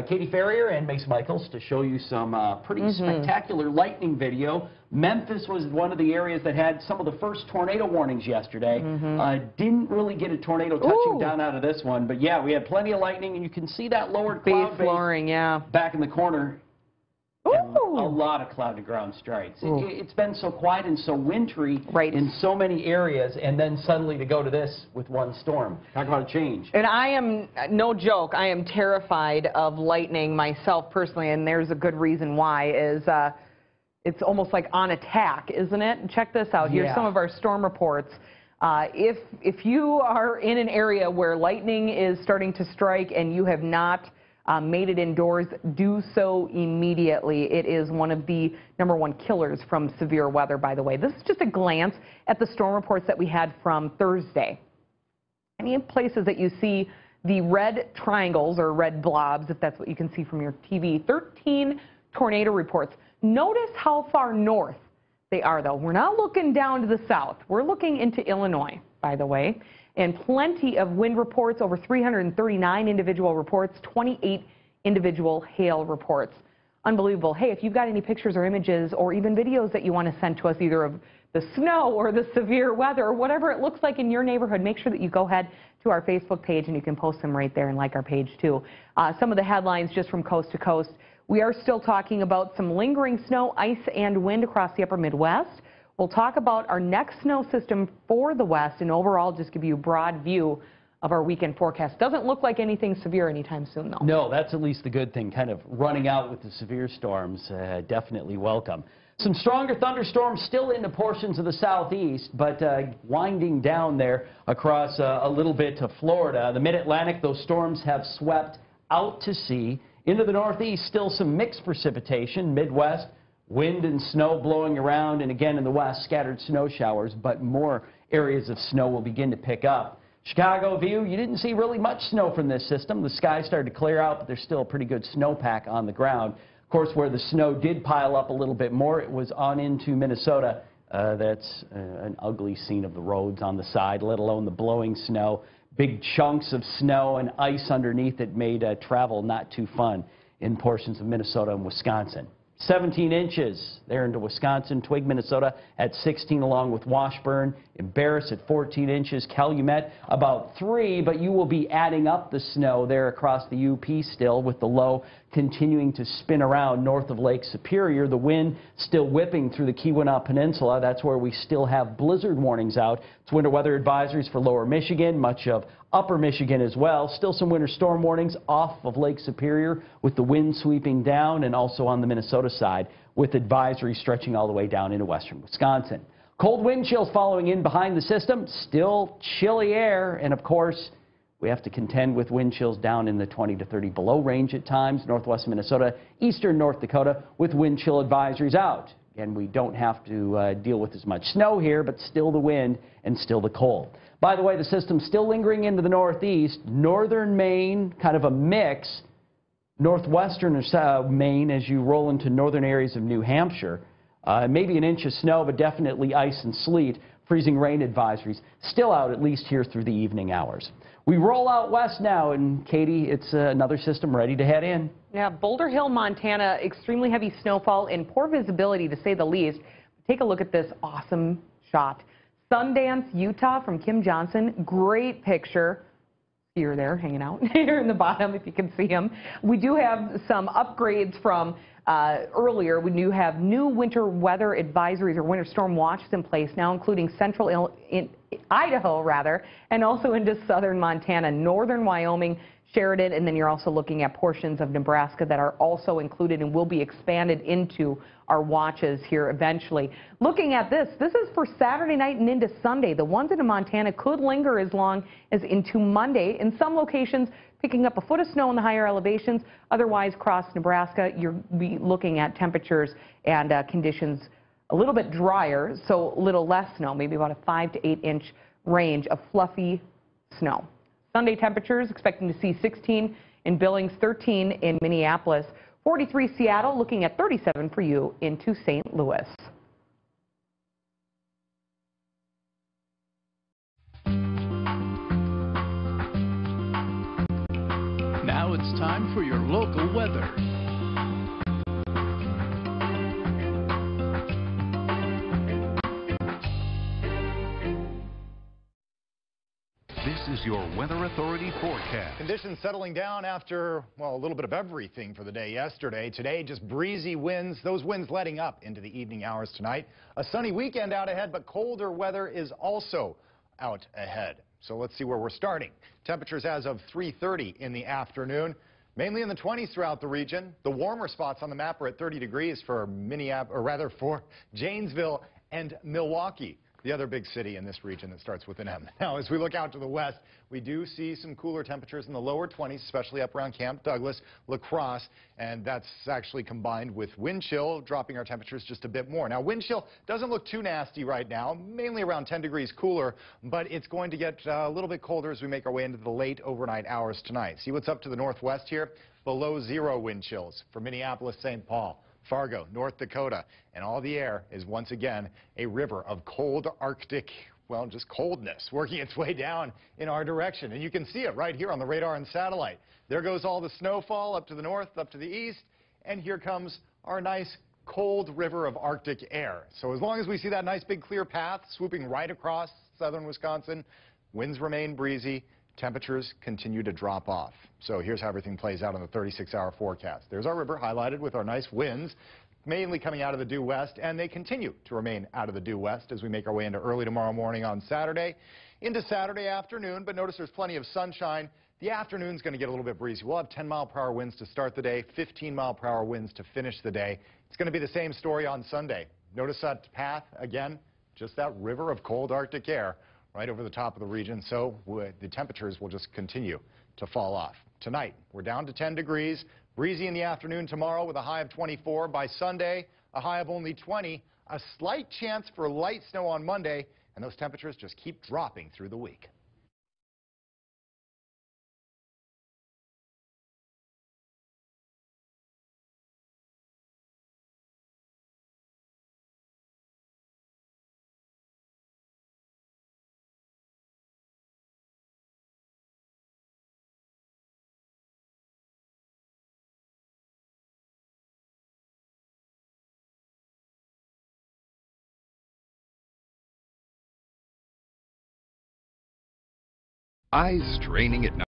Katie Ferrier and Mace Michaels to show you some pretty spectacular lightning video. Memphis was one of the areas that had some of the first tornado warnings yesterday. Didn't really get a tornado touching down out of this one, but yeah, we had plenty of lightning, and you can see that lowered cloud base back in the corner. A lot of cloud-to-ground strikes. It's been so quiet and so wintry in so many areas, and then suddenly to go to this with one storm. Talk about a change. And I am, no joke, I am terrified of lightning myself personally, and there's a good reason why. It's almost like on attack, isn't it? Check this out. Here's some of our storm reports. If you are in an area where lightning is starting to strike and you have not made it indoors, do so immediately. It is one of the #1 killers from severe weather, by the way. This is just a glance at the storm reports that we had from Thursday. Any places that you see the red triangles or red blobs, if that's what you can see from your TV, 13 tornado reports. Notice how far north they are, though. We're not looking down to the south. We're looking into Illinois, by the way. And plenty of wind reports, over 339 individual reports, 28 individual hail reports. Unbelievable. Hey, if you've got any pictures or images or even videos that you want to send to us, either of the snow or the severe weather or whatever it looks like in your neighborhood, make sure that you go ahead to our Facebook page and you can post them right there and like our page too. Some of the headlines just from coast to coast. We are still talking about some lingering snow, ice, and wind across the upper Midwest. We'll talk about our next snow system for the West and overall just give you a broad view of our weekend forecast. Doesn't look like anything severe anytime soon, though. No, that's at least the good thing. Kind of running out with the severe storms, definitely welcome. Some stronger thunderstorms still into portions of the southeast, but winding down there across a little bit to Florida. The mid-Atlantic, those storms have swept out to sea. Into the northeast, still some mixed precipitation. Midwest, wind and snow blowing around, and again in the west, scattered snow showers, but more areas of snow will begin to pick up. Chicago view, you didn't see really much snow from this system. The sky started to clear out, but there's still a pretty good snowpack on the ground. Of course, where the snow did pile up a little bit more, it was on into Minnesota. That's an ugly scene of the roads on the side, let alone the blowing snow. Big chunks of snow and ice underneath it made travel not too fun in portions of Minnesota and Wisconsin. 17 inches there into Wisconsin, Twig, Minnesota at 16 along with Washburn, Embarrass at 14 inches, Calumet about 3, but you will be adding up the snow there across the UP still with the low continuing to spin around north of Lake Superior. The wind still whipping through the Keweenaw Peninsula. That's where we still have blizzard warnings out. It's winter weather advisories for lower Michigan, much of upper Michigan as well. Still some winter storm warnings off of Lake Superior with the wind sweeping down, and also on the Minnesota side with advisories stretching all the way down into western Wisconsin. Cold wind chills following in behind the system. Still chilly air, and of course we have to contend with wind chills down in the 20 to 30 below range at times. Northwest Minnesota, eastern North Dakota with wind chill advisories out. Again, we don't have to deal with as much snow here, but still the wind and still the cold. By the way, the system's still lingering into the northeast. Northern Maine, kind of a mix. Northwestern Maine as you roll into northern areas of New Hampshire. Maybe an inch of snow, but definitely ice and sleet. Freezing rain advisories still out at least here through the evening hours. We roll out west now, and Katie, it's another system ready to head in. Yeah, Boulder Hill, Montana, extremely heavy snowfall and poor visibility to say the least. Take a look at this awesome shot. Sundance, Utah from Kim Johnson. Great picture. You're there hanging out here in the bottom if you can see him. We do have some upgrades from earlier. We do have new winter weather advisories or winter storm watches in place now, including central Idaho, and also into southern Montana, northern Wyoming, Sheridan, and then you're also looking at portions of Nebraska that are also included and will be expanded into our watches here eventually. Looking at this is for Saturday night and into Sunday. The ones into Montana could linger as long as into Monday. In some locations, picking up a foot of snow in the higher elevations. Otherwise, across Nebraska, you'll be looking at temperatures and conditions a little bit drier, so a little less snow, maybe about a 5 to 8 inch range of fluffy snow. Sunday temperatures expecting to see 16 in Billings, 13 in Minneapolis, 43 Seattle, looking at 37 for you into St. Louis. Now it's it's time for your local weather. This is your Weather Authority forecast. Conditions settling down after, well, a little bit of everything for the day yesterday. Today, just breezy winds, those winds letting up into the evening hours tonight. A sunny weekend out ahead, but colder weather is also out ahead. So let's see where we're starting. Temperatures as of 3:30 in the afternoon, mainly in the 20s throughout the region. The warmer spots on the map are at 30 degrees for for Janesville and Milwaukee, the other big city in this region that starts with an M. Now, as we look out to the west, we do see some cooler temperatures in the lower 20s, especially up around Camp Douglas, La Crosse, and that's actually combined with wind chill, dropping our temperatures just a bit more. Now, wind chill doesn't look too nasty right now, mainly around 10 degrees cooler, but it's going to get a little bit colder as we make our way into the late overnight hours tonight. See what's up to the northwest here? Below zero wind chills for Minneapolis, St. Paul, Fargo, North Dakota, and all the air is once again a river of cold Arctic, well, just coldness working its way down in our direction. And you can see it right here on the radar and satellite. There goes all the snowfall up to the north, up to the east, and here comes our nice cold river of Arctic air. So as long as we see that nice big clear path swooping right across southern Wisconsin, winds remain breezy, temperatures continue to drop off. So here's how everything plays out on the 36-hour forecast. There's our river highlighted with our nice winds, mainly coming out of the due west, and they continue to remain out of the due west as we make our way into early tomorrow morning on Saturday, into Saturday afternoon. But notice there's plenty of sunshine. The afternoon's going to get a little bit breezy. We'll have 10-mile-per-hour winds to start the day, 15-mile-per-hour winds to finish the day. It's going to be the same story on Sunday. Notice that path, again, just that river of cold Arctic air right over the top of the region, so the temperatures will just continue to fall off. Tonight, we're down to 10 degrees, breezy in the afternoon tomorrow with a high of 24. By Sunday, a high of only 20. A slight chance for light snow on Monday, and those temperatures just keep dropping through the week. Eyes straining at night.